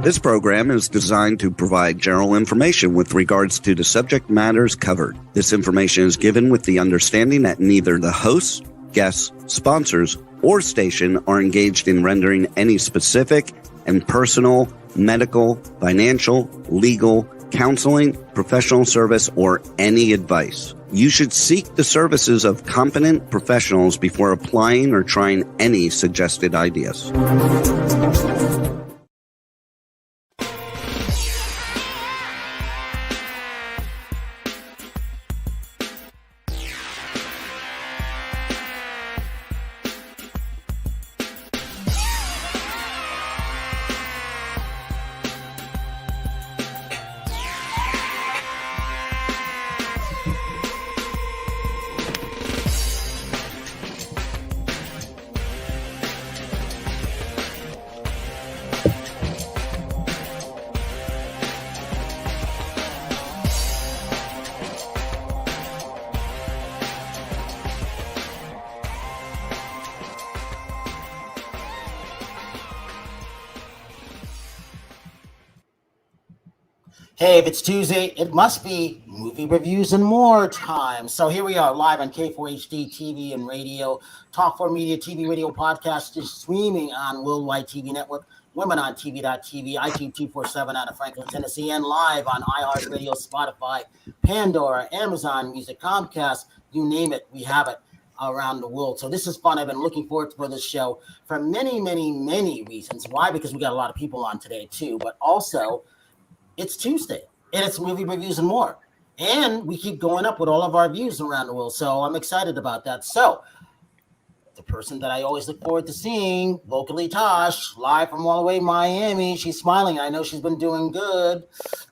This program is designed to provide general information with regards to the subject matters covered. This information is given with the understanding that neither the hosts, guests, sponsors, or station are engaged in rendering any specific and personal, medical, financial, legal, counseling, professional service, or any advice. You should seek the services of competent professionals before applying or trying any suggested ideas. Hey, if it's Tuesday, it must be movie reviews and more time. So here we are live on K4HD TV and radio, Talk4 Media TV, radio, podcast, just streaming on Worldwide TV Network, Women on TV.tv, iTunes 247 out of Franklin, Tennessee, and live on iHeartRadio, Spotify, Pandora, Amazon Music, Comcast, you name it, we have it around the world. So this is fun. I've been looking forward to this show for many, many, many reasons. Why? Because we got a lot of people on today too, but also it's Tuesday, and it's movie reviews and more. And we keep going up with all of our views around the world, so I'm excited about that. So the person that I always look forward to seeing, locally Tosh, live from all the way Miami. She's smiling. I know she's been doing good.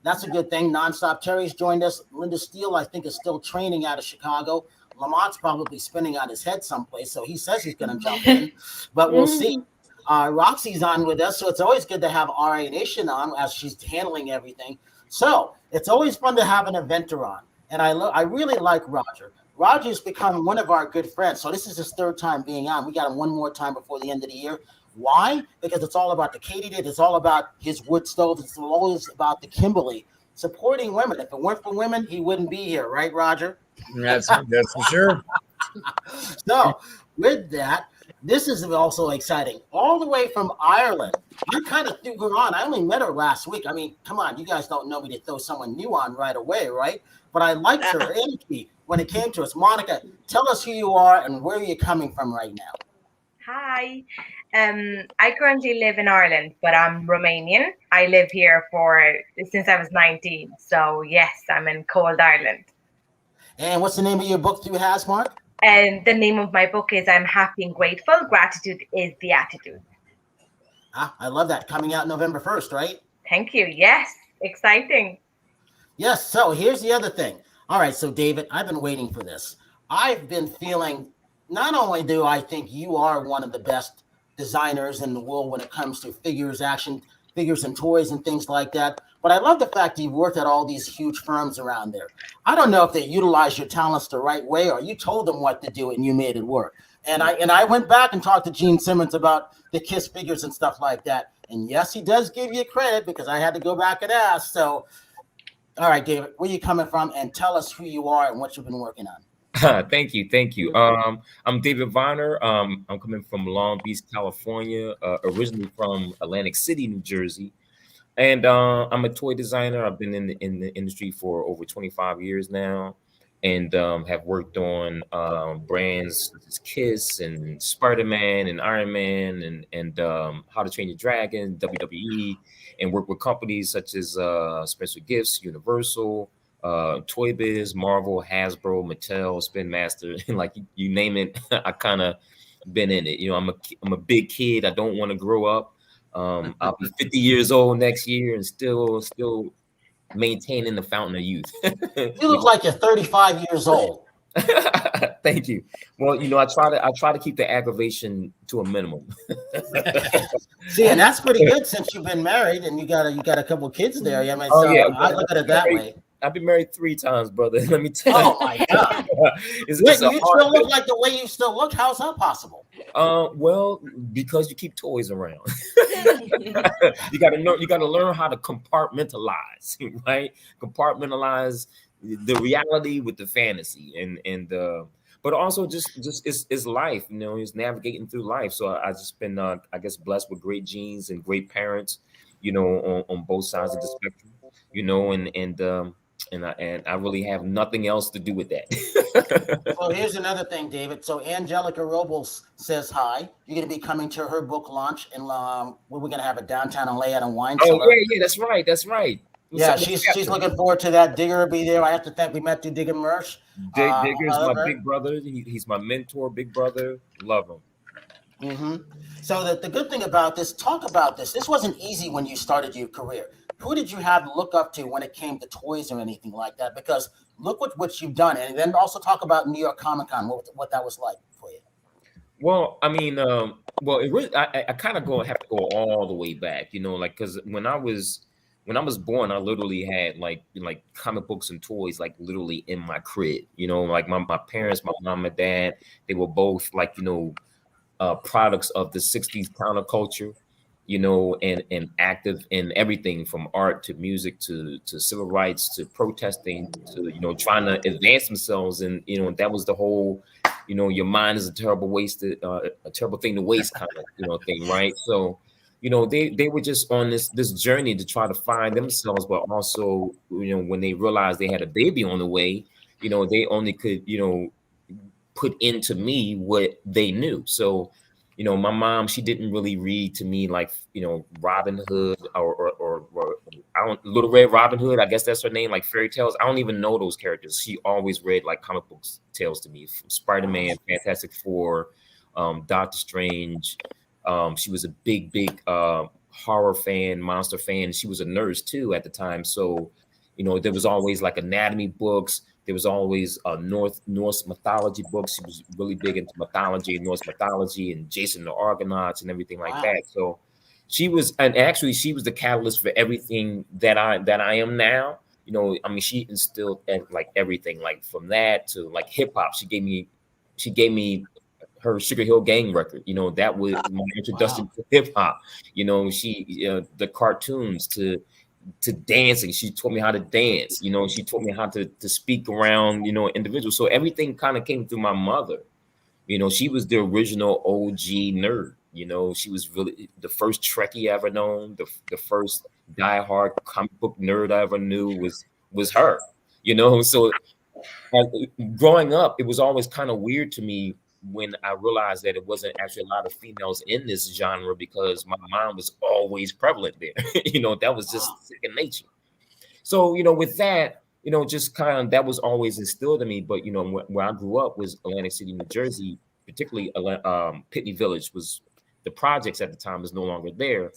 That's a good thing. Nonstop Terry's joined us. Linda Steele, I think, is still training out of Chicago. Lamont's probably spinning on his head someplace, so he says he's going to jump in, but we'll see. Roxy's on with us, so it's always good to have RA Nation on as she's handling everything. So it's always fun to have an inventor on, and I really like Roger. Roger's become one of our good friends, so this is his third time being on. We got him one more time before the end of the year. Why? Because it's all about the katydid. It's all about his wood stove. It's always about the Kimberly supporting women. If it weren't for women, he wouldn't be here, right, Roger? That's for sure. So with that, this is also exciting. All the way from Ireland. I kind of threw her on. I only met her last week. I mean, come on, you guys don't know me to throw someone new on right away, right? But I liked her energy when it came to us. Monica, tell us who you are and where you're coming from right now. Hi. I currently live in Ireland, but I'm Romanian. I live here since I was 19. So yes, I'm in cold Ireland. And what's the name of your book through Hasmark? And the name of my book is I'm Happy and Grateful. Gratitude is the Attitude. I love that. Coming out November 1st, right? Thank you. Yes. Exciting. Yes. So here's the other thing. All right. So David, I've been waiting for this. I've been feeling, not only do I think you are one of the best designers in the world when it comes to figures, action figures and toys and things like that, but I love the fact that you've worked at all these huge firms around there. I don't know if they utilize your talents the right way or you told them what to do and you made it work. And I went back and talked to Gene Simmons about the KISS figures and stuff like that. And yes, he does give you credit because I had to go back and ask. So, all right, David, where are you coming from? And tell us who you are and what you've been working on. Thank you. I'm David Viner. I'm coming from Long Beach, California, originally from Atlantic City, New Jersey. And I'm a toy designer. I've been in the industry for over 25 years now, and have worked on brands such as KISS and Spider-Man and Iron Man and How to Train Your Dragon, WWE, and worked with companies such as Spencer Gifts, Universal, ToyBiz, Marvel, Hasbro, Mattel, Spin Master, like you name it. I kind of been in it. You know, I'm a big kid. I don't want to grow up. I'll be 50 years old next year and still maintaining the fountain of youth. You look like you're 35 years old. Thank you. Well, you know, I try to keep the aggravation to a minimum. See, and that's pretty good since you've been married and you got a couple kids there. I mean, I look at it that way. I've been married 3 times, brother. Let me tell you. Oh my God! You still look like the way you still look. How's that possible? Well, because you keep toys around. You gotta know, you gotta learn how to compartmentalize, right? Compartmentalize the reality with the fantasy, and but also just it's life, you know, it's navigating through life. So I just been I guess blessed with great genes and great parents, you know, on both sides of the spectrum, you know, and I really have nothing else to do with that. Well, here's another thing, David. So Angelica Robles says hi. You're going to be coming to her book launch, and we're going to have it downtown in Layout and Wine Oh Cellar. yeah, that's right, that's right. Yeah, she's looking forward to that. Digger will be there. I have to thank we met through Digger Merch. Digger's my big brother. He's my mentor, big brother. Love him. Mm-hmm. So the good thing about this, talk about this. This wasn't easy when you started your career. Who did you have to look up to when it came to toys or anything like that? Because look what you've done, and then also talk about New York Comic Con, what that was like for you. Well, I mean, well, it really, I kind of have to go all the way back, you know, like because when I was born, I literally had like comic books and toys like literally in my crib, you know, like my parents, my mom and dad, they were both like, you know, products of the 60s counterculture, you know, and active in everything from art to music to civil rights to protesting to, you know, trying to advance themselves. And, you know, that was the whole, you know, your mind is a terrible thing to waste kind of, you know, thing, right? So, you know, they were just on this journey to try to find themselves, but also, you know, when they realized they had a baby on the way, you know, they only could, you know, put into me what they knew. So, you know, my mom, she didn't really read to me like, you know, Robin Hood or I don't, Little Red Robin Hood, I guess that's her name, like fairy tales. I don't even know those characters. She always read like comic books tales to me, from Spider-Man, Fantastic Four, Doctor Strange. She was a big horror fan, monster fan. She was a nurse too at the time. So, you know, there was always like anatomy books. There was always Norse mythology books. She was really big into mythology and Norse mythology and Jason the Argonauts and everything like that. So she was, and actually she was the catalyst for everything that I am now. You know, I mean, she instilled like everything, like from that to like hip hop. She gave me her Sugar Hill Gang record. You know, that was my introduction to hip hop. You know, the cartoons to dancing. She taught me how to dance, you know, she taught me how to speak around, you know, individuals. So everything kind of came through my mother. You know, she was the original OG nerd. You know, she was really the first Trekkie I ever known. The first diehard comic book nerd I ever knew was her, you know. So growing up, it was always kind of weird to me when I realized that it wasn't actually a lot of females in this genre, because my mom was always prevalent there. You know, that was just second nature. So, you know, with that, you know, just kind of that was always instilled in me. But, you know, where I grew up was Atlantic City, New Jersey, particularly Pitney Village was the projects at the time is no longer there.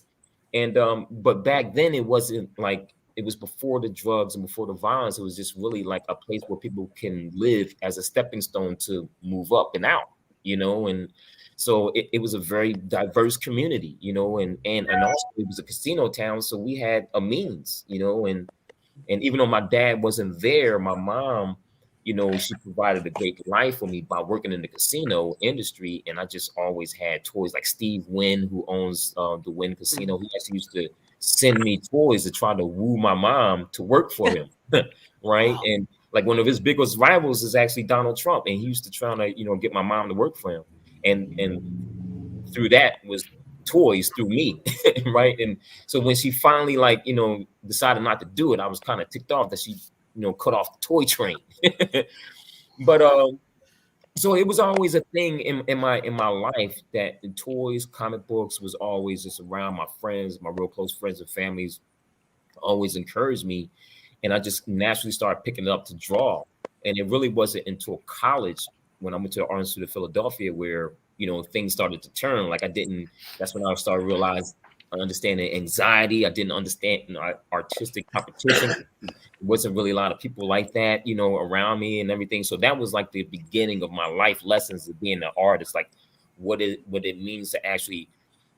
And but back then it wasn't like, it was before the drugs and before the violence. It was just really like a place where people can live as a stepping stone to move up and out, you know. And so it was a very diverse community, you know, and also it was a casino town. So we had a means, you know, and even though my dad wasn't there, my mom, you know, she provided a great life for me by working in the casino industry. And I just always had toys like Steve Wynn, who owns the Wynn Casino. He actually used to send me toys to try to woo my mom to work for him. Right. Wow. And like one of his biggest rivals is actually Donald Trump. And he used to try to, you know, get my mom to work for him. And through that was toys through me. Right. And so when she finally, like, you know, decided not to do it, I was kind of ticked off that she, you know, cut off the toy train. But so it was always a thing in my life that the toys, comic books was always just around. My friends, my real close friends and families always encouraged me. And I just naturally started picking it up to draw. And it really wasn't until college, when I went to the Art Institute of Philadelphia, where, you know, things started to turn. Like that's when I started to realize, understanding anxiety. I didn't understand, you know, artistic competition. There wasn't really a lot of people like that, you know, around me and everything. So that was like the beginning of my life lessons of being an artist, like what it means to actually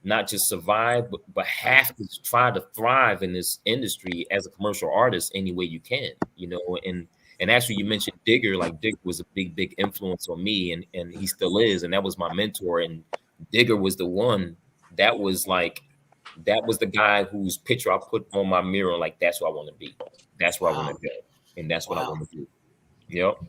not just survive, but have to try to thrive in this industry as a commercial artist any way you can, you know. And actually, you mentioned Digger. Like Digger was a big influence on me, and he still is. And that was my mentor. And Digger was the one that was like, that was the guy whose picture I put on my mirror. Like, that's who I want to be. That's where I want to go. And that's what I want to do. Yep.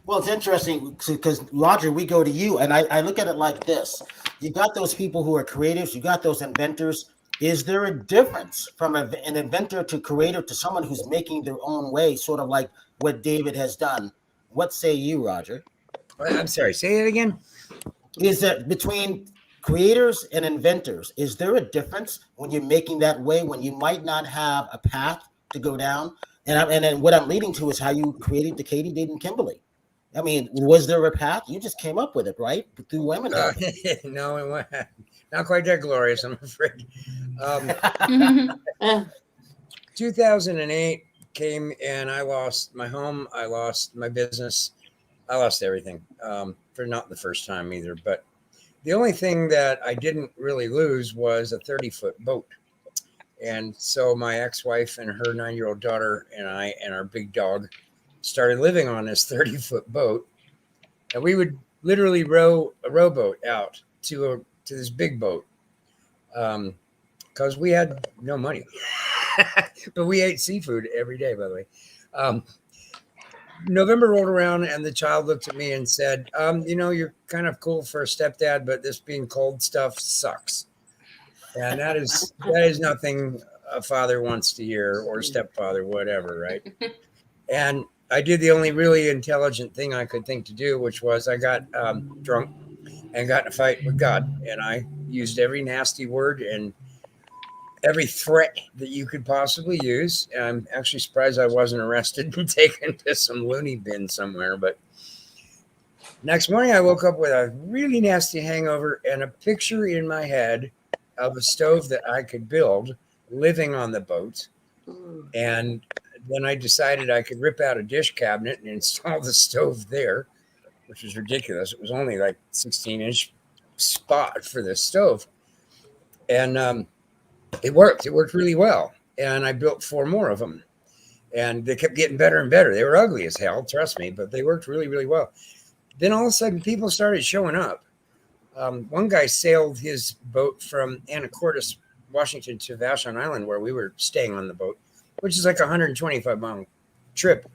Well, it's interesting because Roger, we go to you, and I look at it like this: you got those people who are creatives, you got those inventors. Is there a difference from an inventor to creator to someone who's making their own way, sort of like what David has done? What say you, Roger? I'm sorry, say it again. Is that between creators and inventors? Is there a difference when you're making that way, when you might not have a path to go down? And then what I'm leading to is how you created the Katie, Dade, and Kimberly. I mean, was there a path? You just came up with it, right? Through women. No, it wasn't. Not quite that glorious, I'm afraid. 2008 came and I lost my home. I lost my business. I lost everything. For not the first time either. But the only thing that I didn't really lose was a 30-foot boat. And so my ex-wife and her 9-year-old daughter and I and our big dog started living on this 30-foot boat. And we would literally row a rowboat out to this big boat because we had no money. But we ate seafood every day, by the way. November rolled around and the child looked at me and said, you're kind of cool for a stepdad, but this being cold stuff sucks. And that is nothing a father wants to hear, or stepfather, whatever, right? And I did the only really intelligent thing I could think to do, which was I got drunk and got in a fight with God. And I used every nasty word and every threat that you could possibly use. And I'm actually surprised I wasn't arrested and taken to some loony bin somewhere. But next morning, I woke up with a really nasty hangover and a picture in my head of a stove that I could build living on the boat. And then I decided I could rip out a dish cabinet and install the stove there, which was ridiculous. It was only like 16-inch spot for the stove. And it worked. It worked really well. And I built 4 more of them. And they kept getting better and better. They were ugly as hell, trust me, but they worked really, really well. Then all of a sudden, people started showing up. One guy sailed his boat from Anacortes, Washington to Vashon Island, where we were staying on the boat, which is like a 125-mile trip,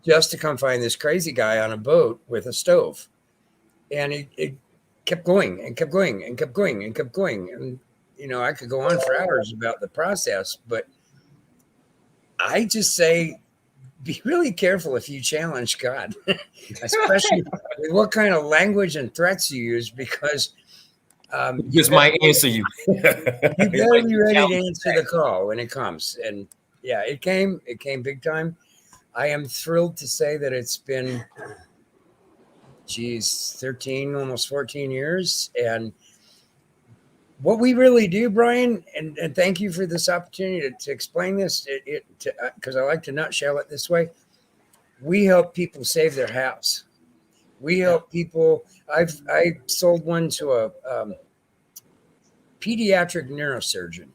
just to come find this crazy guy on a boat with a stove. And it kept going and kept going and kept going and kept going. And, I could go on for hours about the process, but I just say, be really careful if you challenge God, especially with what kind of language and threats you use, because just might answer you. You better be ready to answer the call when it comes. And yeah, it came big time. I am thrilled to say that it's been, 13, almost 14 years. And what we really do, Brian, and thank you for this opportunity to explain this, because I like to nutshell it this way. We help people save their house. We help people. I sold one to a pediatric neurosurgeon.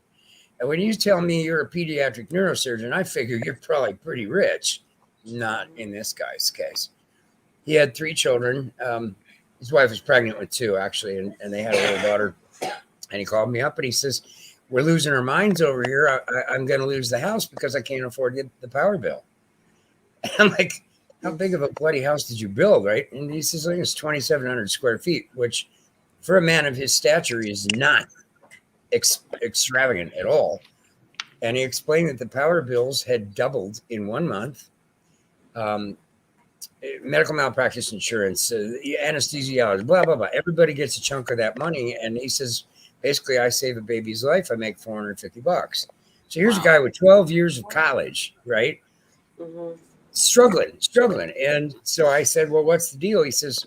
And when you tell me you're a pediatric neurosurgeon, I figure you're probably pretty rich. Not in this guy's case. He had 3 children. His wife was pregnant with 2, actually, and they had a little daughter. And he called me up and he says, we're losing our minds over here. I'm going to lose the house because I can't afford the power bill. And I'm like, how big of a bloody house did you build, right? And he says, I think it's 2,700 square feet, which for a man of his stature is not extravagant at all. And he explained that the power bills had doubled in 1 month. Medical malpractice insurance, anesthesiologist, blah, blah, blah. Everybody gets a chunk of that money. And he says, basically, I save a baby's life. I make $450. So here's a guy with 12 years of college, right? Mm-hmm. Struggling. And so I said, well, what's the deal? He says,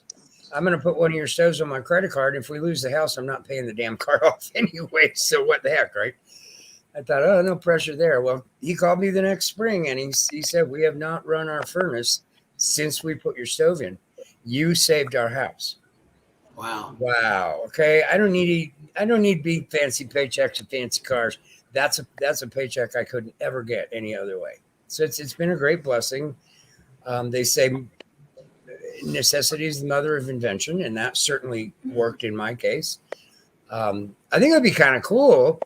I'm going to put one of your stoves on my credit card. And if we lose the house, I'm not paying the damn car off anyway. So what the heck, right? I thought, oh, no pressure there. Well, he called me the next spring and he said, we have not run our furnace since we put your stove in. You saved our house. Wow. Okay. I don't need big fancy paychecks and fancy cars. That's a paycheck I couldn't ever get any other way. So it's been a great blessing. They say necessity is the mother of invention, and that certainly worked in my case. I think it'd be kind of cool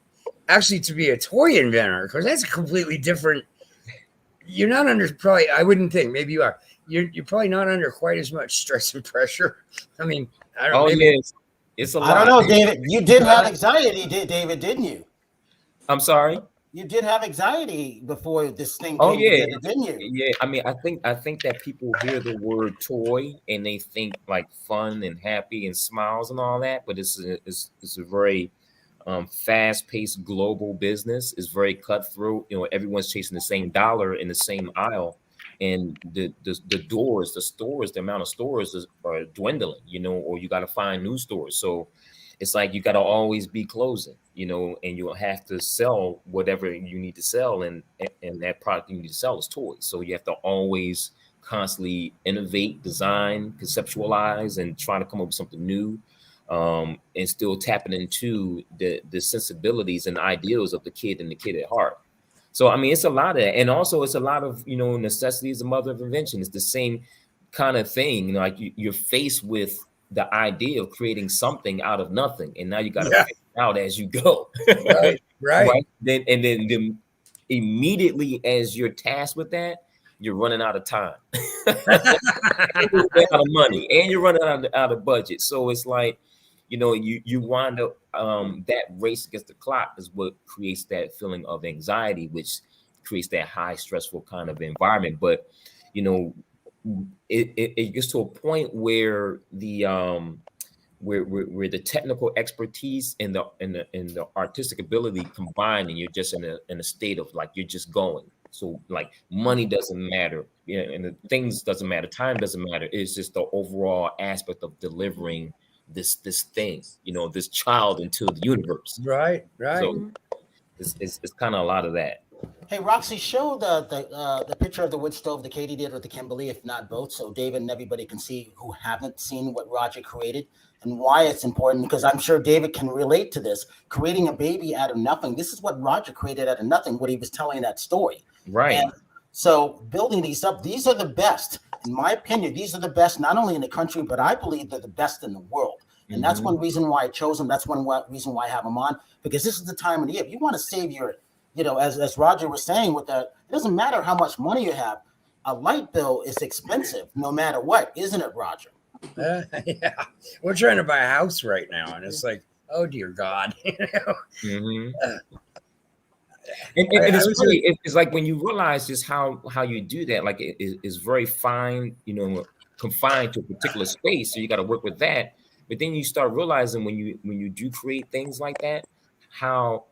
actually to be a toy inventor, because that's a completely different. You're not under probably. I wouldn't think. Maybe you are. You're probably not under quite as much stress and pressure. I mean, I don't know. Oh, Maybe, yes. It's a lot. I don't know, David. You did have anxiety, David, didn't you? I'm sorry. You did have anxiety before this thing Oh, came yeah. together, didn't you? Yeah. I mean, I think that people hear the word toy and they think like fun and happy and smiles and all that, but it's a very fast-paced global business. Is very cutthroat. You know, everyone's chasing the same dollar in the same aisle, and the stores, the amount of stores are dwindling. You know, or you got to find new stores. So it's like you got to always be closing. You know, and you'll have to sell whatever you need to sell, and that product you need to sell is toys. So you have to always constantly innovate, design, conceptualize, and try to come up with something new. And still tapping into the sensibilities and ideals of the kid and the kid at heart. So, I mean, it's a lot of that. And also it's a lot of, you know, necessity is the mother of invention. It's the same kind of thing. You know, like you're faced with the idea of creating something out of nothing. And now you got to figure it out as you go. right. Right. Then immediately as you're tasked with that, you're running out of time. You're running out of money and you're running out of budget. So it's like, you know, you wind up that race against the clock is what creates that feeling of anxiety, which creates that high stressful kind of environment. But, you know, it gets to a point where the where the technical expertise and the artistic ability combine, and you're just in a state of like you're just going. So like money doesn't matter, you know, and the things doesn't matter, time doesn't matter. It's just the overall aspect of delivering this thing, you know, this child into the universe. Right. So it's kind of a lot of that. Hey, Roxy, show the picture of the wood stove that Katie did with the Kimberly, if not both, so David and everybody can see who haven't seen what Roger created and why it's important, because I'm sure David can relate to this. Creating a baby out of nothing. This is what Roger created out of nothing, what he was telling that story. Right. And so building these up, these are the best. In my opinion, these are the best, not only in the country, but I believe they're the best in the world. And that's one reason why I chose them. That's one reason why I have them on, because this is the time of the year. If you want to save your, you know, as Roger was saying with that, it doesn't matter how much money you have. A light bill is expensive no matter what, isn't it, Roger? Yeah. We're trying to buy a house right now, and it's like, oh, dear God. You know? And it's like when you realize just how you do that, like it is very fine, you know, confined to a particular space. So you got to work with that. But then you start realizing when you do create things like that, how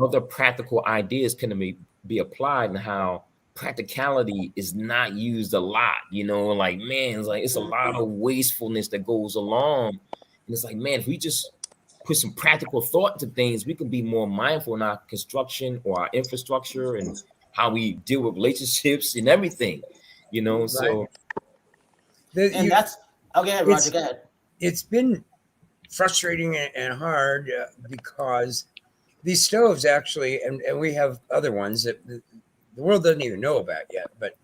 other practical ideas can be applied, and how practicality is not used a lot. You know, like, man, it's a lot of wastefulness that goes along. And it's like, man, if we just put some practical thought to things, we can be more mindful in our construction or our infrastructure and how we deal with relationships and everything, you know. Right. So that's okay, Roger, go ahead. It's been frustrating and hard because these stoves actually, and we have other ones that the world doesn't even know about yet. But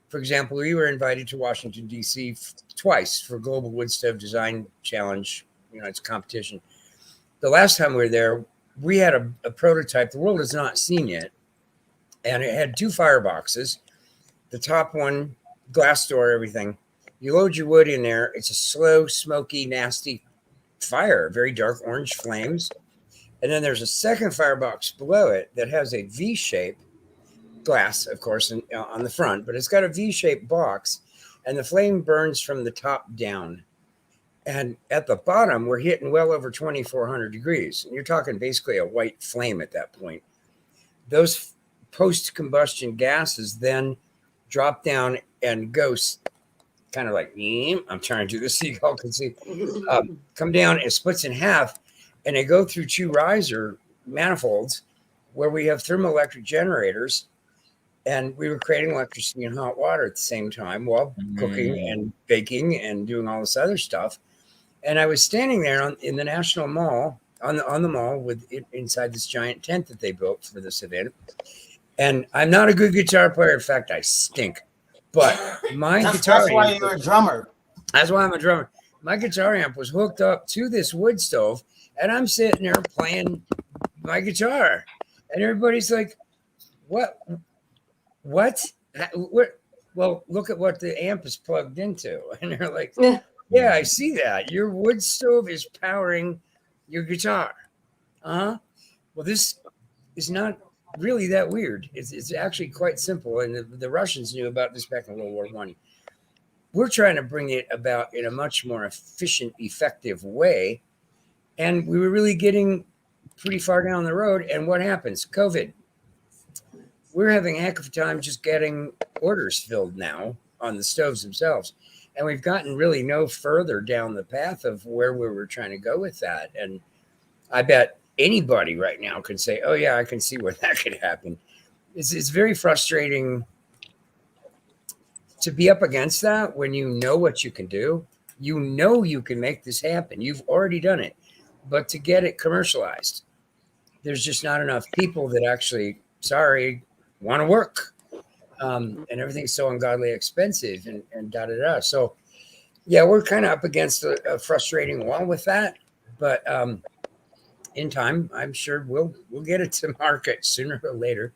for example, we were invited to Washington, D.C. twice for Global Wood Stove Design Challenge. You know, it's a competition. The last time we were there, we had a prototype the world has not seen yet. And it had 2 fireboxes. The top one, glass door, everything. You load your wood in there. It's a slow, smoky, nasty fire, very dark orange flames. And then there's a second firebox below it that has a V-shape glass, of course, on the front, but it's got a V-shaped box, and the flame burns from the top down. And at the bottom, we're hitting well over 2,400 degrees. And you're talking basically a white flame at that point. Those post-combustion gases then drop down and go kind of like, I'm trying to do this so you all can see, come down and splits in half, and they go through 2 riser manifolds where we have thermoelectric generators, and we were creating electricity and hot water at the same time while cooking and baking and doing all this other stuff. And I was standing there in the National Mall, on the mall with it inside this giant tent that they built for this event. And I'm not a good guitar player. In fact, I stink. But my guitar. That's why you're a drummer. That's why I'm a drummer. my guitar amp was hooked up to this wood stove, and I'm sitting there playing my guitar, and everybody's like, what? Well, look at what the amp is plugged into. And they're like, yeah, I see that. Your wood stove is powering your guitar. Well, this is not really that weird. It's actually quite simple. And the Russians knew about this back in World War I. We're trying to bring it about in a much more efficient, effective way. And we were really getting pretty far down the road. And what happens? COVID. We're having a heck of a time just getting orders filled now on the stoves themselves. And we've gotten really no further down the path of where we were trying to go with that. And I bet anybody right now could say, oh, yeah, I can see where that could happen. It's very frustrating to be up against that when you know what you can do. You know you can make this happen. You've already done it. But to get it commercialized, there's just not enough people that actually, want to work. And everything's so ungodly expensive and da-da-da. So, yeah, we're kind of up against a frustrating wall with that. But in time, I'm sure we'll get it to market sooner or later.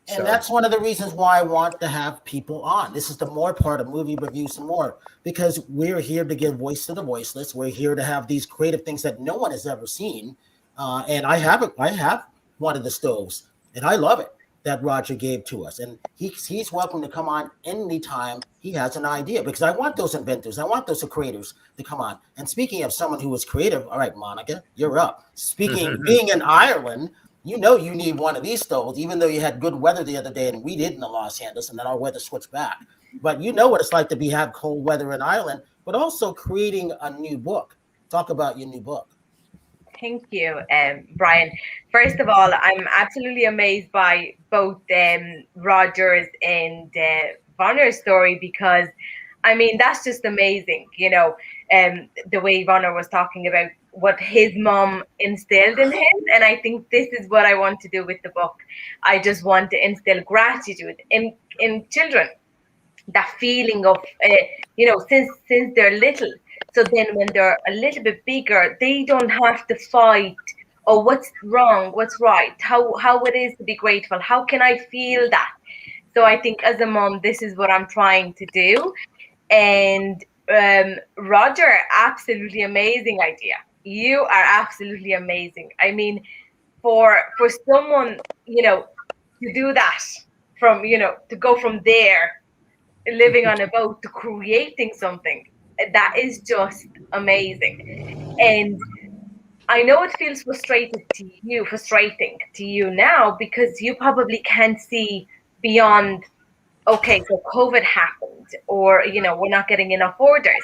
And that's one of the reasons why I want to have people on. This is the more part of Movie Reviews and More, because we're here to give voice to the voiceless. We're here to have these creative things that no one has ever seen. And I have one of the stoves, and I love it, that Roger gave to us. And he's welcome to come on anytime he has an idea, because I want those inventors, I want those creators to come on. And speaking of someone who was creative, all right, Monica, you're up. Being in Ireland, you know you need one of these stoves, even though you had good weather the other day and we did in the Los Angeles, and then our weather switched back. But you know what it's like to have cold weather in Ireland, but also creating a new book. Talk about your new book. Thank you, Brian. First of all, I'm absolutely amazed by both Roger's and Vonner's story, because, I mean, that's just amazing. You know, the way Vonner was talking about what his mom instilled in him. And I think this is what I want to do with the book. I just want to instill gratitude in children, that feeling of, since they're little. So then when they're a little bit bigger, they don't have to fight, or what's wrong, what's right, how it is to be grateful. How can I feel that? So I think as a mom, this is what I'm trying to do. And Roger, absolutely amazing idea. You are absolutely amazing. I mean, for someone, to do that, from, to go from there, living on a boat, to creating something, that is just amazing. And I know it feels frustrating to you now, because you probably can't see beyond, okay, so COVID happened, or, we're not getting enough orders.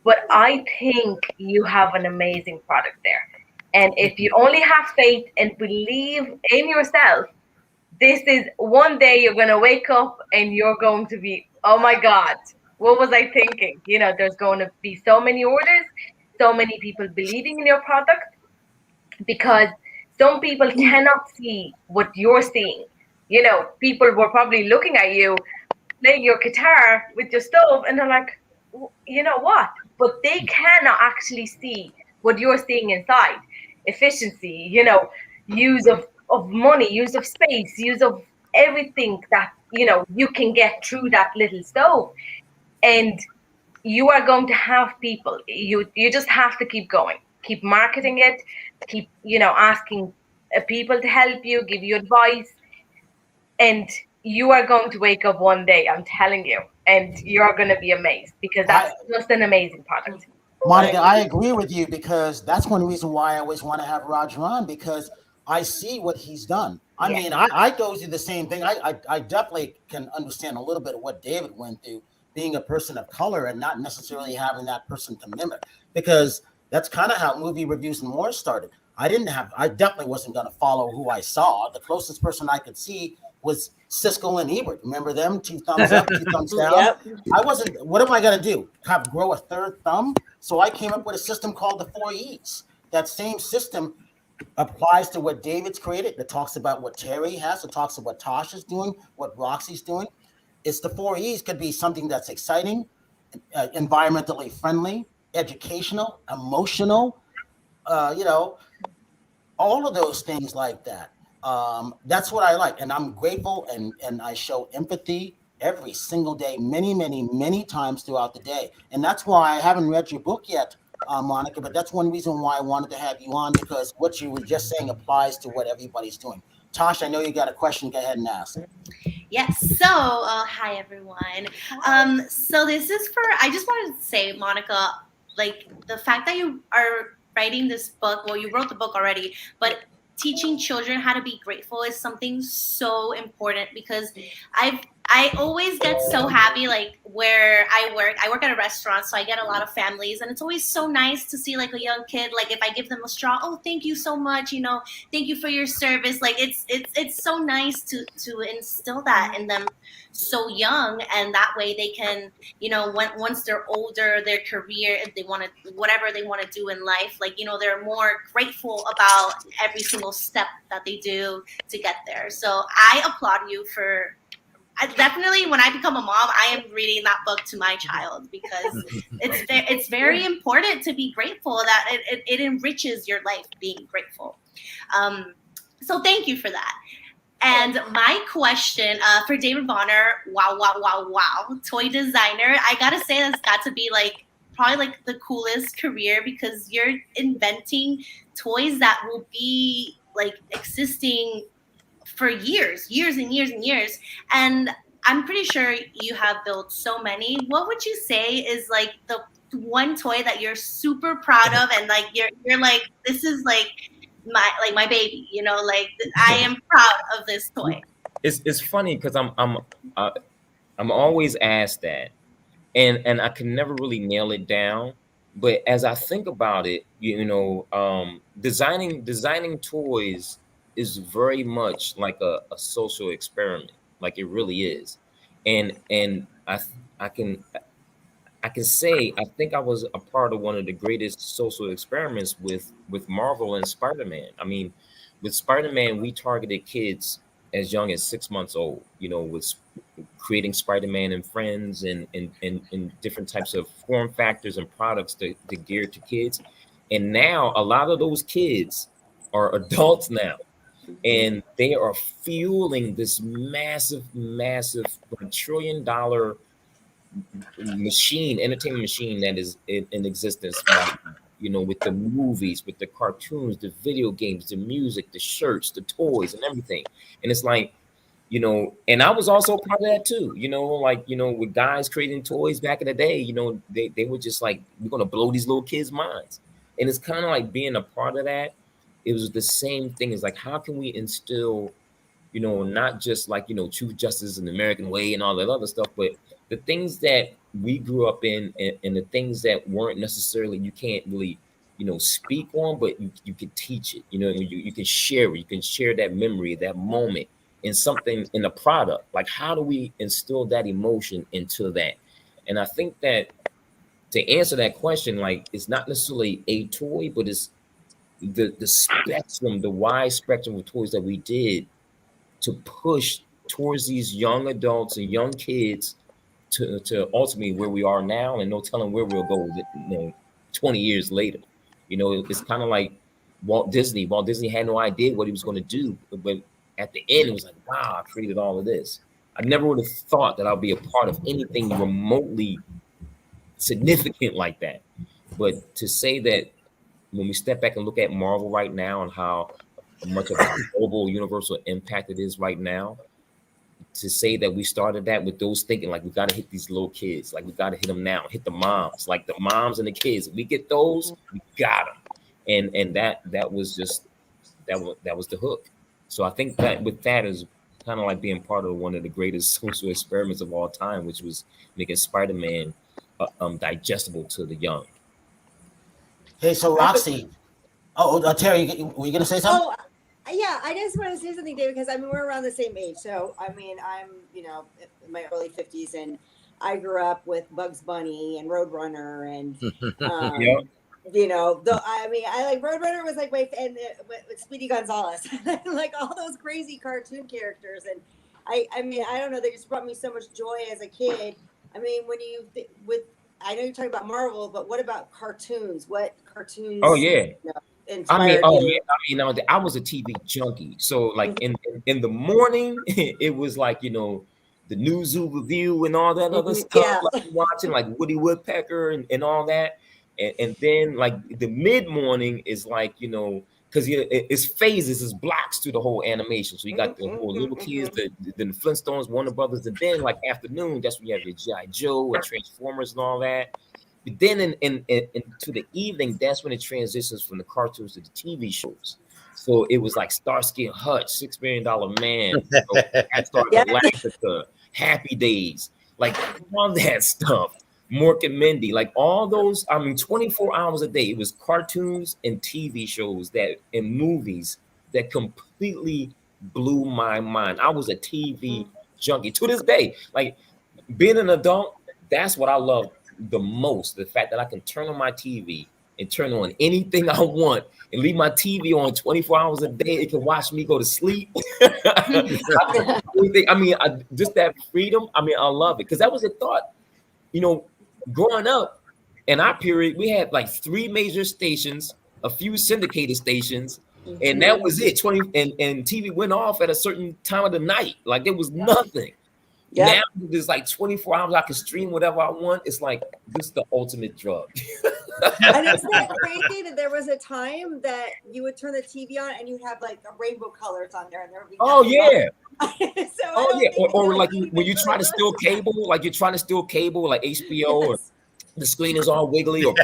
But I think you have an amazing product there. And if you only have faith and believe in yourself, this is one day you're going to wake up and you're going to be, oh my God, what was I thinking? There's going to be so many orders, so many people believing in your product, because some people cannot see what you're seeing. People were probably looking at you playing your guitar with your stove, and they're like, you know what? But they cannot actually see what you're seeing inside. Efficiency, use of money, use of space, use of everything that, you can get through that little stove. And you are going to have people, you just have to keep going, keep marketing it, keep, asking people to help you, give you advice. And you are going to wake up one day, I'm telling you, and you're going to be amazed, because that's just an amazing product. Monica, I agree with you, because that's one reason why I always want to have Roger on, because I see what he's done. I mean, I go through the same thing. I definitely can understand a little bit of what David went through, being a person of color and not necessarily having that person to mimic, because that's kind of how Movie Reviews and More started. I definitely wasn't going to follow who I saw. The closest person I could see was Siskel and Ebert. Remember them? 2 thumbs up, 2 thumbs down. Yep. What am I going to do? Grow a third thumb? So I came up with a system called the 4 E's. That same system applies to what David's created. That talks about what Terri has. It talks about what Tasha's doing, what Roxy's doing. It's the 4 E's. Could be something that's exciting, environmentally friendly, educational, emotional, you know, all of those things like that. That's what I like, and I'm grateful, and I show empathy every single day, many, many, many times throughout the day, and that's why I haven't read your book yet, Monica. But that's one reason why I wanted to have you on, because what you were just saying applies to what everybody's doing. Tosh, I know you got a question. Go ahead and ask. Yes. So, hi everyone. So this is for. I just wanted to say, Monica, like the fact that you are writing this book. Well, you wrote the book already, but teaching children how to be grateful is something so important, because I always get so happy, like where I work at a restaurant, so I get a lot of families, and it's always so nice to see like a young kid, like if I give them a straw, oh, thank you so much, you know, thank you for your service. Like it's so nice to instill that in them so young, and that way they can, you know, once they're older, their career, if they want to, whatever they want to do in life, like, you know, they're more grateful about every single step that they do to get there. So I applaud you for. I definitely, when I become a mom, I am reading that book to my child, because it's very important to be grateful, that it enriches your life being grateful. So thank you for that. And my question for David Bonner, wow, toy designer. I gotta say, that's got to be like probably like the coolest career, because you're inventing toys that will be like existing for years and years. And I'm pretty sure you have built so many. What would you say is like the one toy that you're super proud of, and like you're like, this is like my baby, you know, like I am proud of this toy? It's funny because I'm always asked that, and I can never really nail it down. But as I think about it, you know, designing toys is very much like a social experiment, like it really is. And I can say I think I was a part of one of the greatest social experiments with Marvel and Spider-Man. I mean, with Spider-Man, we targeted kids as young as 6 months old, you know, with creating Spider-Man and friends and different types of form factors and products to gear to kids. And now a lot of those kids are adults now, and they are fueling this massive $1 trillion entertainment machine that is in existence now. You know, with the movies, with the cartoons, the video games, the music, the shirts, the toys, and everything. And it's like, you know, and I was also part of that too. You know, like, you know, with guys creating toys back in the day, you know, they were just like, we're gonna blow these little kids' minds. And it's kind of like being a part of that. It was the same thing. It's like, how can we instill, you know, not just like, you know, truth, justice, and the American way and all that other stuff, but the things that we grew up in, and the things that weren't necessarily, you can't really, you know, speak on, but you can teach it, you know, you can share it. You can share that memory, that moment in something, in a product. Like, how do we instill that emotion into that? And I think that to answer that question, like, it's not necessarily a toy, but it's the spectrum, the wide spectrum of toys that we did to push towards these young adults and young kids to ultimately where we are now, and no telling where we'll go, you know, 20 years later. You know, it's kind of like Walt Disney. Walt Disney had no idea what he was going to do, but at the end, it was like, wow, I created all of this. I never would have thought that I'll be a part of anything remotely significant like that. But to say that when we step back and look at Marvel right now and how much of a global universal impact it is right now, to say that we started that with those thinking, like, we got to hit these little kids, like we got to hit them now, hit the moms, like the moms and the kids. If we get those, we got them. And that was just that was the hook. So I think that with that is kind of like being part of one of the greatest social experiments of all time, which was making Spider-Man digestible to the young. Hey, so Roxy, Terri, were you gonna say something? Oh, yeah, I just want to say something, David, because I mean, we're around the same age. So, I mean, I'm, you know, in my early 50s, and I grew up with Bugs Bunny and Roadrunner, and, Yep. you know, I mean, I like Roadrunner was like and with Speedy Gonzalez, like all those crazy cartoon characters. And I mean, I don't know, they just brought me so much joy as a kid. I mean, when you, with I know you're talking about Marvel, but what about cartoons? What cartoons? Oh yeah. Inspired you? I was a TV junkie. So like in the morning, it was like, you know, the New Zoo Review and all that other stuff, Yeah. like watching like Woody Woodpecker and all that. And then like the mid morning is like, you know, because it's phases, it's blocks to the whole animation. So you got the whole little kids, the Flintstones, Warner Brothers, and then like afternoon, that's when you have your G.I. Joe and Transformers and all that. But then into the evening, that's when it transitions from the cartoons to the TV shows. So it was like Starsky and Hutch, $6 Million Man, Star Galactica, Happy Days, like all that stuff. Mork and Mindy, like all those. I mean, 24 hours a day. It was cartoons and TV shows and movies that completely blew my mind. I was a TV junkie to this day. Like being an adult, that's what I love the most, the fact that I can turn on my TV and turn on anything I want and leave my TV on 24 hours a day. It can watch me go to sleep. Just that freedom. I mean, I love it because that was a thought, you know, growing up in our period, we had like 3 major stations, a few syndicated stations, and that was it. And TV went off at a certain time of the night. Like there was nothing. Yep. Now there's like 24 hours. I can stream whatever I want. It's like this is the ultimate drug. And isn't that crazy that there was a time that you would turn the TV on and you'd have like rainbow colors on there, and there would be or like when you try to steal cable, like you're trying to steal cable, like HBO, or the screen is all wiggly, or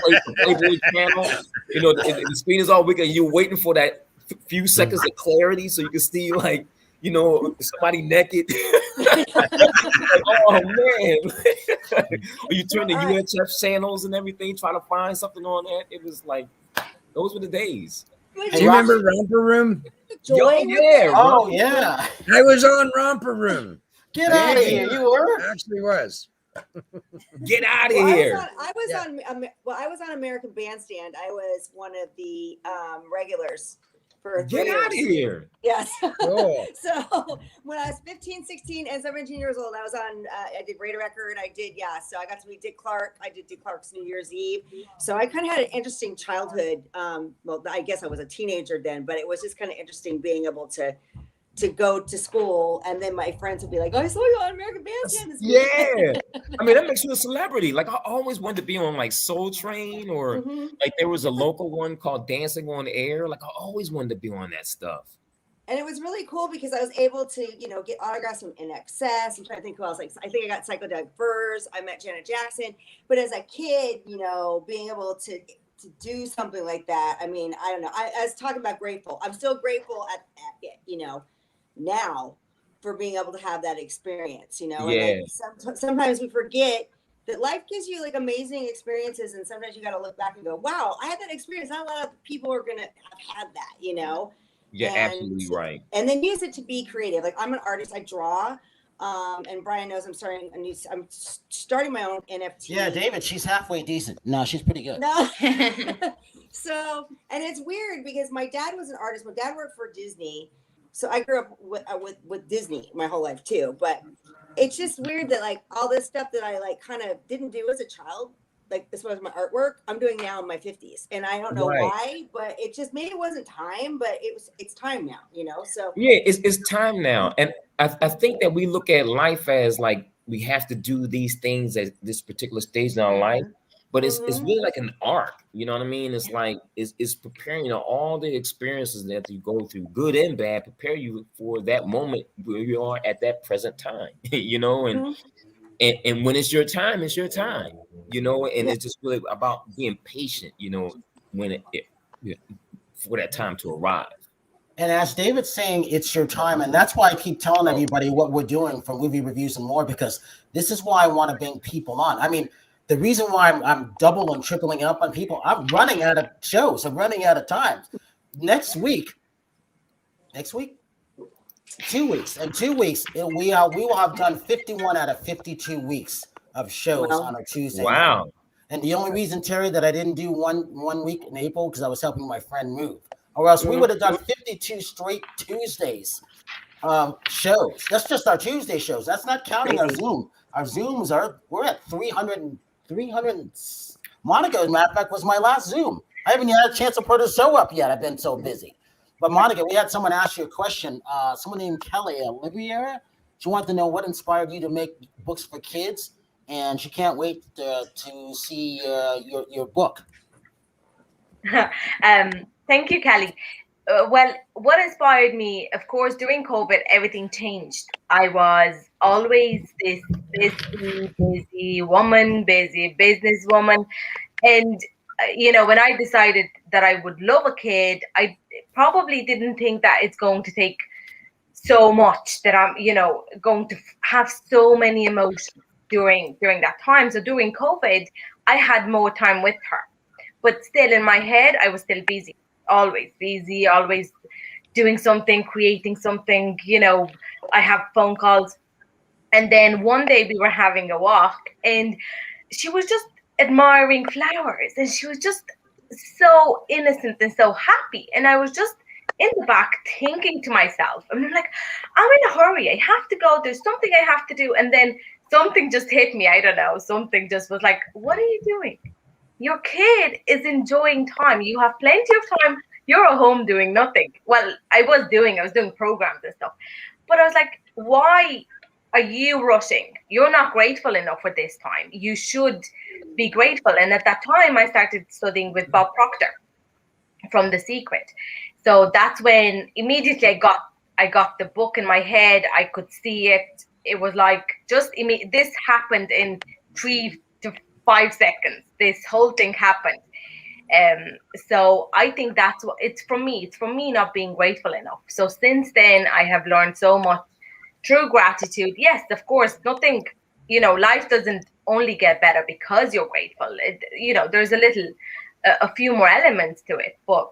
Playboy channel. You know, the screen is all wiggly. You're waiting for that few seconds of clarity so you can see, like, you know, somebody naked. Like, oh man! Or you turn the UHF channels and everything, try to find something on that. It was like those were the days. Do you remember Romper Room? Oh yeah. I was on Romper Room. Get out of here! You were? Actually was. Get out of here! I was on American Bandstand. I was one of the regulars. Get out of here. Yes. Cool. So when I was 15, 16, and 17 years old, I was on, I did Radar Record. So I got to meet Dick Clark. I did Dick Clark's New Year's Eve. So I kind of had an interesting childhood. Well, I guess I was a teenager then, but it was just kind of interesting being able to go to school, and then my friends would be like, "Oh, I saw you on American Bandstand." Yeah, I mean that makes you a celebrity. Like I always wanted to be on like Soul Train, or like there was a local one called Dancing on Air. Like I always wanted to be on that stuff. And it was really cool because I was able to, you know, get autographs from NXS. I'm trying to think who else. Like I think I got Psychedelic Furs. I met Janet Jackson. But as a kid, you know, being able to do something like that, I mean, I don't know. I was talking about grateful. I'm still grateful at you know, now for being able to have that experience, you know. Yeah. And sometimes we forget that life gives you like amazing experiences, and sometimes you got to look back and go, wow, I had that experience. Not a lot of people are going to have had that, you know. You're absolutely right. And then use it to be creative. Like I'm an artist, I draw, and Brian knows I'm starting my own NFT. Yeah, David, she's halfway decent. No, she's pretty good. No. So, and it's weird because my dad was an artist. My dad worked for Disney. So I grew up with Disney my whole life too, but it's just weird that like all this stuff that I like kind of didn't do as a child, like this was my artwork, I'm doing now in my 50s, and I don't know why, but it just maybe it wasn't time, but it's time now, you know. So yeah, it's time now, and I think that we look at life as like we have to do these things at this particular stage in our life. But it's really like an arc, you know what I mean? It's like it's preparing, you know, all the experiences that you go through, good and bad, prepare you for that moment where you are at that present time, you know, and when it's your time, you know, and it's just really about being patient, you know, when for that time to arrive. And as David's saying, it's your time. And that's why I keep telling everybody what we're doing for movie reviews and more, because this is why I want to bring people on. I mean, the reason why I'm double and tripling up on people, I'm running out of shows. I'm running out of time. Next week, 2 weeks. In 2 weeks, we will have done 51 out of 52 weeks of shows on a Tuesday. Wow. Night. And the only reason, Terry, that I didn't do one week in April because I was helping my friend move, or else we would have done 52 straight Tuesdays shows. That's just our Tuesday shows. That's not counting our Zoom. Our Zooms we're at 300. 300. Monica, as a matter of fact, was my last Zoom. I haven't had a chance to put a show up yet. I've been so busy. But Monica, we had someone ask you a question. Someone named Kelly Oliviera. She wanted to know what inspired you to make books for kids, and she can't wait to see your book. Thank you, Kelly. Well, what inspired me, of course, during COVID, everything changed. I was always this busy woman, busy businesswoman. And, when I decided that I would love a kid, I probably didn't think that it's going to take so much that I'm, going to have so many emotions during that time. So during COVID, I had more time with her. But still in my head, I was still busy, always doing something, creating something, I have phone calls. And then one day we were having a walk and she was just admiring flowers and she was just so innocent and so happy. And I was just in the back thinking to myself, I'm like, I'm in a hurry. I have to go. There's something I have to do. And then something just hit me. I don't know. Something just was like, what are you doing? Your kid is enjoying time. You have plenty of time. You're at home doing nothing. Well, I was doing programs and stuff. But I was like, why are you rushing? You're not grateful enough for this time. You should be grateful. And at that time, I started studying with Bob Proctor from The Secret. So that's when immediately I got the book in my head. I could see it. It was like this happened in 3 to 5 seconds. This whole thing happened. So I think that's what it's for me. It's for me not being grateful enough. So since then, I have learned so much through gratitude. Yes, of course, nothing, life doesn't only get better because you're grateful. There's a few more elements to it. But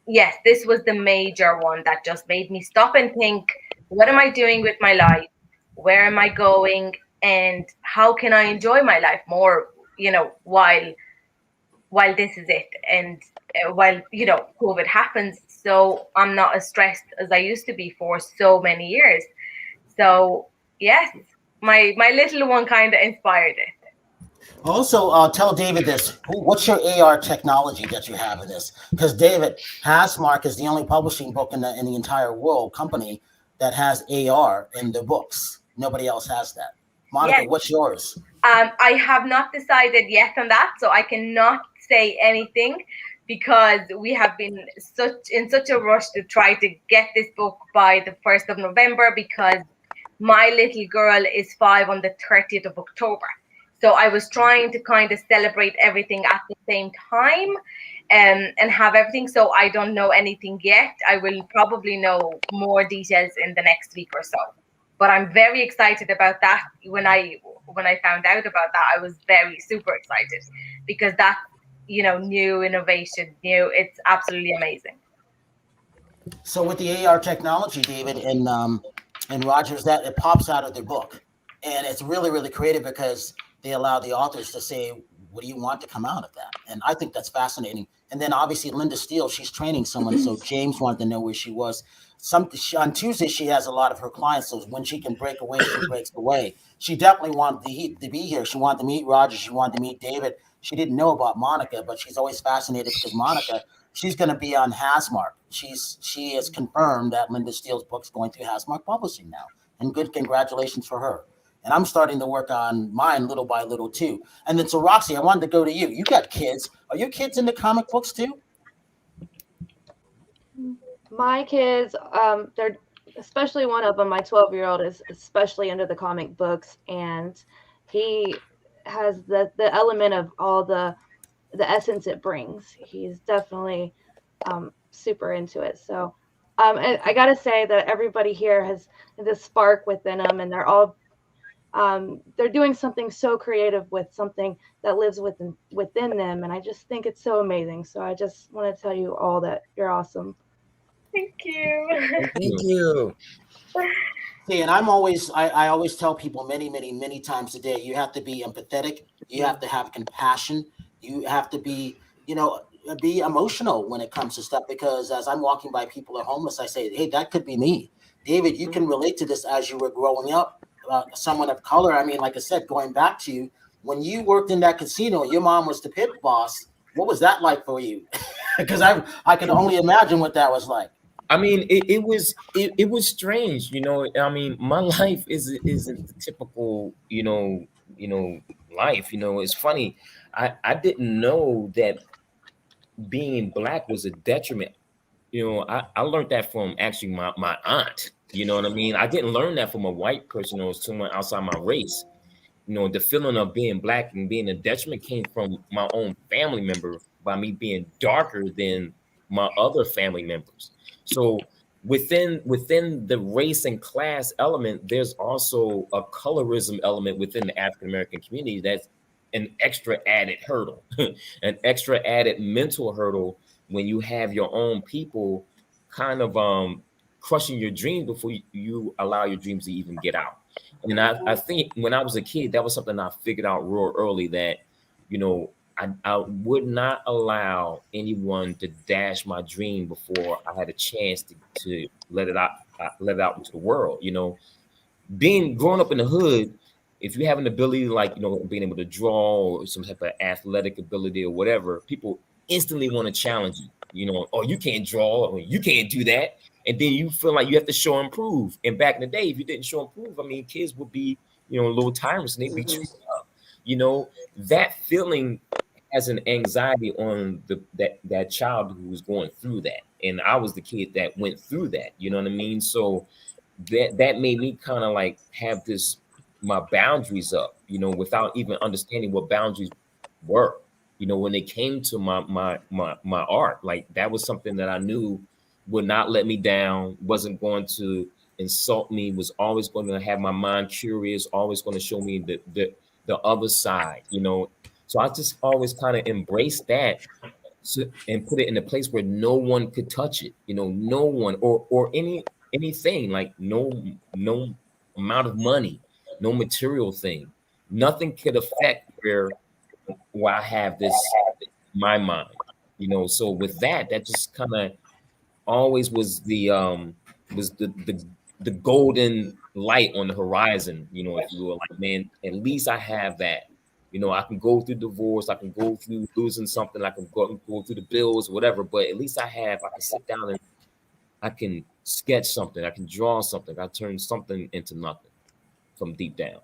yes, this was the major one that just made me stop and think, what am I doing with my life? Where am I going? And how can I enjoy my life more, while this is it, and while COVID happens, so I'm not as stressed as I used to be for so many years. So yes, my little one kind of inspired it. Also, tell David this. What's your AR technology that you have in this? Because David, Hasmark is the only publishing book in the entire world company that has AR in the books. Nobody else has that. Monica, Yes. What's yours? I have not decided yet on that, so I cannot say anything because we have been in such a rush to try to get this book by the 1st of November because my little girl is 5 on the 30th of October. So I was trying to kind of celebrate everything at the same time and have everything. So I don't know anything yet. I will probably know more details in the next week or so. But I'm very excited about that. When I found out about that, I was very super excited because that's, new innovation, it's absolutely amazing. So with the AR technology, David and Rogers, that it pops out of their book, and it's really, really creative because they allow the authors to say, what do you want to come out of that? And I think that's fascinating. And then obviously Linda Steele, she's training someone. So James wanted to know where she was. On Tuesday, she has a lot of her clients. So when she can break away, she breaks away. She definitely wanted to be here. She wanted to meet Roger. She wanted to meet David. She didn't know about Monica, but she's always fascinated because Monica, she's going to be on Hasmark. She has confirmed that Linda Steele's book's going through Hasmark Publishing now. And good congratulations for her. And I'm starting to work on mine little by little too. And then so Roxy, I wanted to go to you. You got kids. Are your kids into comic books too? My kids, they're especially one of them, my 12-year-old is especially into the comic books, and he has the element of all the essence it brings. He's definitely super into it. So I gotta say that everybody here has this spark within them, and they're all they're doing something so creative with something that lives within them, and I just think it's so amazing. So I just want to tell you all that you're awesome. Thank you. Thank you. See, and I always tell people many times a day, you have to be empathetic. You have to have compassion. You have to be emotional when it comes to stuff, because as I'm walking by people who are homeless, I say, hey, that could be me. David, you can relate to this as you were growing up, someone of color. I mean, like I said, going back to when you worked in that casino, your mom was the pit boss. What was that like for you? Because I can only imagine what that was like. I mean, it was strange, you know. I mean, my life isn't the typical, life. You know, it's funny. I didn't know that being black was a detriment. You know, I learned that from actually my aunt. You know what I mean? I didn't learn that from a white person or someone outside my race. You know, the feeling of being black and being a detriment came from my own family member by me being darker than my other family members. So within the race and class element, there's also a colorism element within the African American community that's an extra added hurdle, an extra added mental hurdle when you have your own people kind of crushing your dreams before you allow your dreams to even get out. And I think when I was a kid, that was something I figured out real early that, you know, I would not allow anyone to dash my dream before I had a chance to let it out into the world. You know, growing up in the hood, if you have an ability like, you know, being able to draw or some type of athletic ability or whatever, people instantly want to challenge you. You know, oh, you can't draw, or you can't do that. And then you feel like you have to show and prove. And back in the day, if you didn't show and prove, I mean, kids would be, you know, little tyrants and they'd be treated up. You know, that feeling has an anxiety on that child who was going through that. And I was the kid that went through that. You know what I mean? So that made me kind of like have my boundaries up, you know, without even understanding what boundaries were. You know, when it came to my art, like that was something that I knew would not let me down, wasn't going to insult me, was always going to have my mind curious, always going to show me the other side, you know. So I just always kind of embraced that and put it in a place where no one could touch it, you know, no one or anything, like no amount of money, no material thing, nothing could affect where I have this my mind, you know. So with that just kind of always was the golden light on the horizon, you know, if you will. Like, man, at least I have that. You know, I can go through divorce, I can go through losing something, I can go through the bills, whatever, but at least I can sit down and I can sketch something, I can draw something, I turn something into nothing from deep down.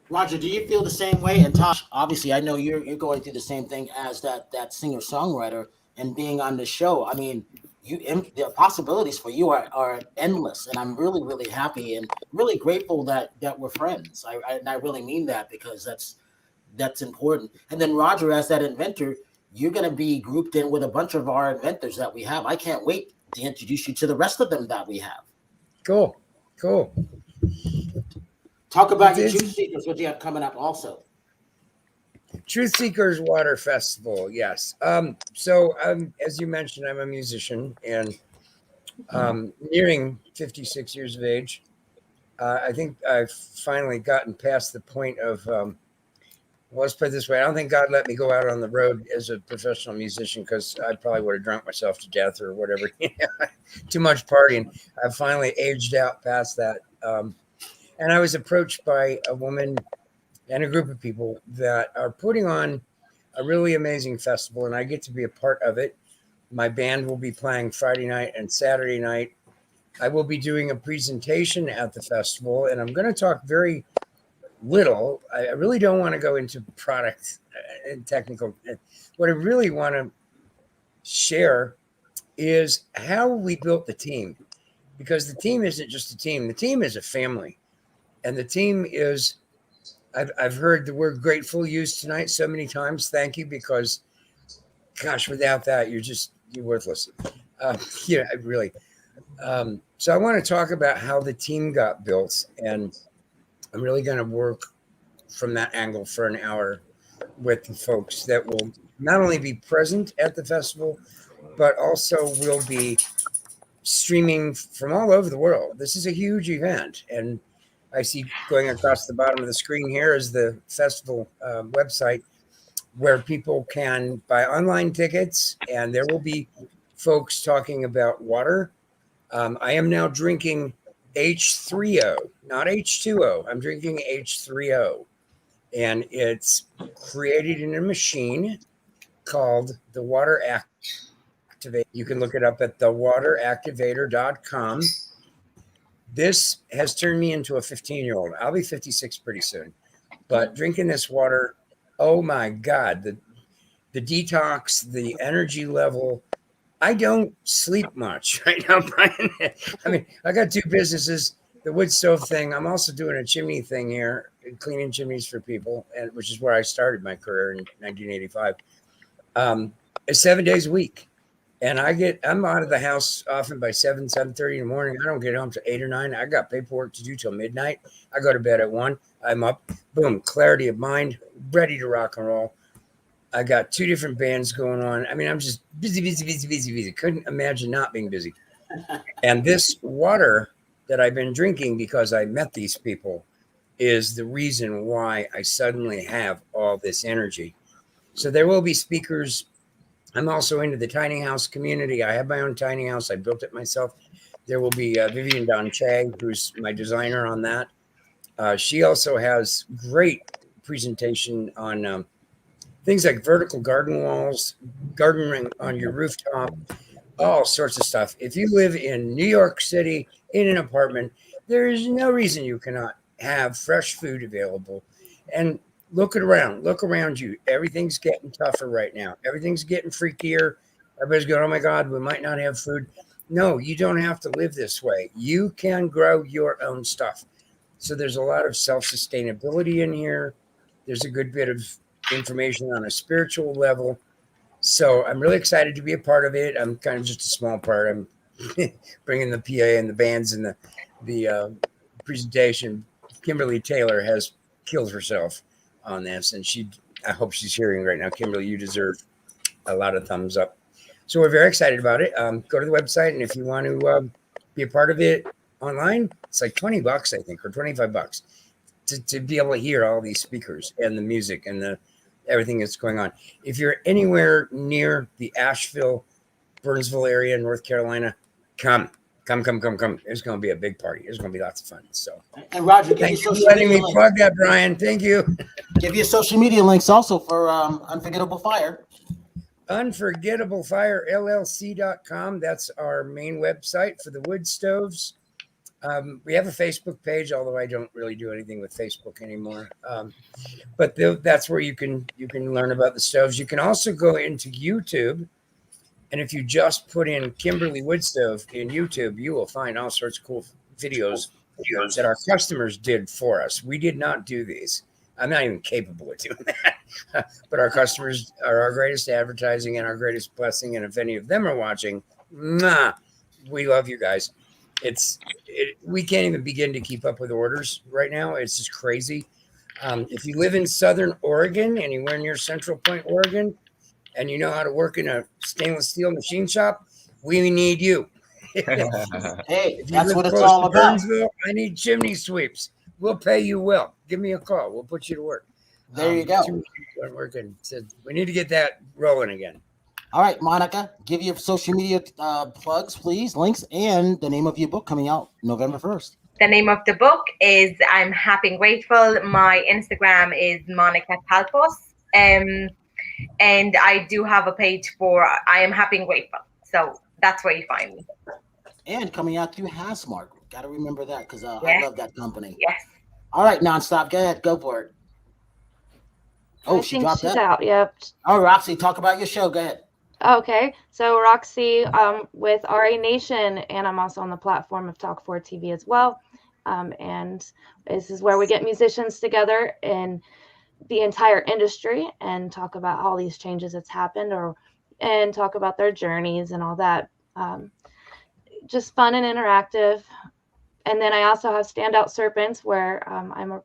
Roger, do you feel the same way? And Tosh, obviously, I know you're going through the same thing as that singer-songwriter and being on the show. I mean, the possibilities for you are endless, and I'm really, really happy and really grateful that we're friends. I really mean that, because that's important. And then Roger, as that inventor, you're going to be grouped in with a bunch of our inventors that we have. I can't wait to introduce you to the rest of them that we have. Cool. Talk about your Truth Seekers, what you have coming up also. Truth Seekers Water Festival, yes. So as you mentioned, I'm a musician and nearing 56 years of age. I think I've finally gotten past the point of, let's put it this way, I don't think God let me go out on the road as a professional musician, because I probably would have drunk myself to death or whatever. Too much partying. I've finally aged out past that. And I was approached by a woman and a group of people that are putting on a really amazing festival, and I get to be a part of it. My band will be playing Friday night and Saturday night. I will be doing a presentation at the festival, and I'm going to talk very little. I really don't want to go into product and technical. What I really want to share is how we built the team, because the team isn't just a team. The team is a family. And the team is, I've heard the word grateful used tonight so many times. Thank you, because, gosh, without that, you're worthless. Yeah, really. So I want to talk about how the team got built. And I'm really going to work from that angle for an hour with the folks that will not only be present at the festival, but also will be streaming from all over the world. This is a huge event. And I see going across the bottom of the screen here is the festival website, where people can buy online tickets, and there will be folks talking about water. I am now drinking H3O, not H2O. I'm drinking H3O. and it's created in a machine called the Water Activator. You can look it up at thewateractivator.com. This has turned me into a 15-year-old. I'll be 56 pretty soon. But drinking this water, oh my God, the detox, the energy level. I don't sleep much right now, Brian. I mean, I got 2 businesses, the wood stove thing. I'm also doing a chimney thing here, cleaning chimneys for people, and which is where I started my career in 1985. It's 7 days a week. And I'm out of the house often by 7:30 in the morning. I don't get home till 8 or 9. I got paperwork to do till midnight. I go to bed at 1. I'm up, boom, clarity of mind, ready to rock and roll. I got 2 different bands going on. I mean, I'm just busy. Couldn't imagine not being busy. And this water that I've been drinking because I met these people is the reason why I suddenly have all this energy. So there will be speakers. I'm also into the tiny house community. I have my own tiny house. I built it myself. There will be Vivian Donchag, who's my designer on that. She also has great presentation on things like vertical garden walls, gardening on your rooftop, all sorts of stuff. If you live in New York City in an apartment, there is no reason you cannot have fresh food available. And look around you. Everything's getting tougher right now. Everything's getting freakier. Everybody's going, oh my God, we might not have food. No, you don't have to live this way. You can grow your own stuff. So there's a lot of self-sustainability in here. There's a good bit of information on a spiritual level. So I'm really excited to be a part of it. I'm kind of just a small part. I'm bringing the PA and the bands and the presentation. Kimberly Taylor has killed herself on this, and I hope she's hearing right now. Kimberly, you deserve a lot of thumbs up. So we're very excited about it. Go to the website, and if you want to be a part of it online, it's like $20, I think, or $25 to be able to hear all these speakers and the music and everything that's going on. If you're anywhere near the Asheville, Burnsville area, North Carolina, come. There's going to be a big party. There's going to be lots of fun. So, and Roger, thanks for letting me plug that, Brian. Thank you. Give your social media links also for Unforgettable Fire. UnforgettableFireLLC.com. That's our main website for the wood stoves. We have a Facebook page, although I don't really do anything with Facebook anymore. But that's where you can learn about the stoves. You can also go into YouTube. And if you just put in Kimberly Wood Stove in YouTube, you will find all sorts of cool videos that our customers did for us. We did not do these. I'm not even capable of doing that. But our customers are our greatest advertising and our greatest blessing. And if any of them are watching, we love you guys. We can't even begin to keep up with orders right now. It's just crazy. If you live in Southern Oregon, anywhere near Central Point, Oregon, and you know how to work in a stainless steel machine shop, we need you. Hey, that's what it's all about. I need chimney sweeps. We'll pay you well. Give me a call. We'll put you to work. There you go. Working. So we need to get that rolling again. All right, Monica, give your social media plugs, please, links, and the name of your book coming out November 1st. The name of the book is I'm Happy and Grateful. My Instagram is Monica Talbos. And I do have a page for I Am Happy and Grateful. So that's where you find me. And coming out through Hasmark. Got to remember that because I love that company. Yes. All right, Nonstop. Go ahead. Go for it. Oh, she dropped she's that. out. Yep. Oh, Roxy, talk about your show. Go ahead. Okay. So Roxy with RA Nation, and I'm also on the platform of Talk4 TV as well. And this is where we get musicians together and the entire industry and talk about all these changes that's happened and talk about their journeys and all that. Just fun and interactive. And then I also have Standout Serpents where I'm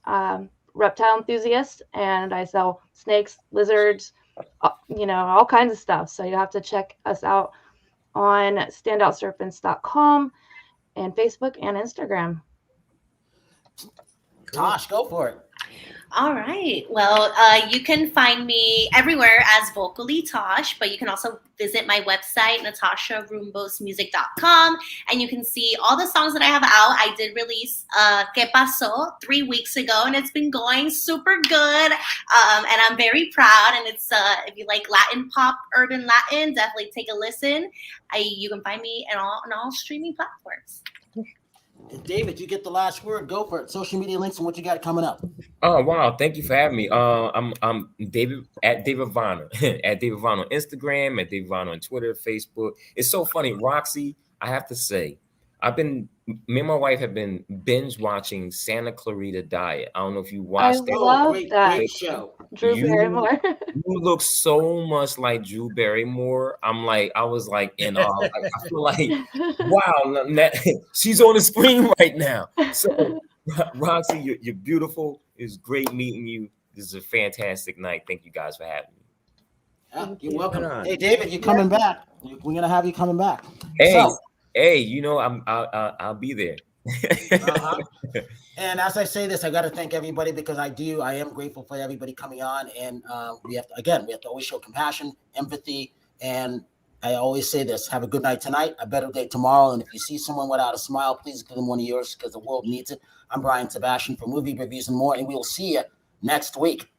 a reptile enthusiast and I sell snakes, lizards, all kinds of stuff. So you have to check us out on standoutserpents.com and Facebook and Instagram. Tosh, go for it. All right. Well, you can find me everywhere as Vocally Tosh, but you can also visit my website, natasharumbosmusic.com, and you can see all the songs that I have out. I did release Que Pasó 3 weeks ago, and it's been going super good, and I'm very proud. And it's if you like Latin pop, urban Latin, definitely take a listen. You can find me on all streaming platforms. David, you get the last word. Go for it. Social media links and what you got coming up. Oh wow! Thank you for having me. I'm David at David Vonner at David Vonner on Instagram, at David Vonner on Twitter, Facebook. It's so funny, Roxy. I have to say, me and my wife have been binge watching Santa Clarita Diet. I don't know if you watched that. Love that. Great show. Drew Barrymore. You look so much like Drew Barrymore. I was like in awe. Like, I feel like, wow, she's on the screen right now. So, Roxy, you're beautiful. It's great meeting you. This is a fantastic night. Thank you guys for having me. You're welcome. Hey, David, you're coming back. We're gonna have you coming back. Hey, you know I'll be there. And as I say this, I got to thank everybody because I am grateful for everybody coming on, and we have to always show compassion, empathy, and I always say this: have a good night tonight, a better day tomorrow, and if you see someone without a smile, please give them one of yours because the world needs it. I'm Brian Sebastian for Movie Reviews and More, and we will see you next week.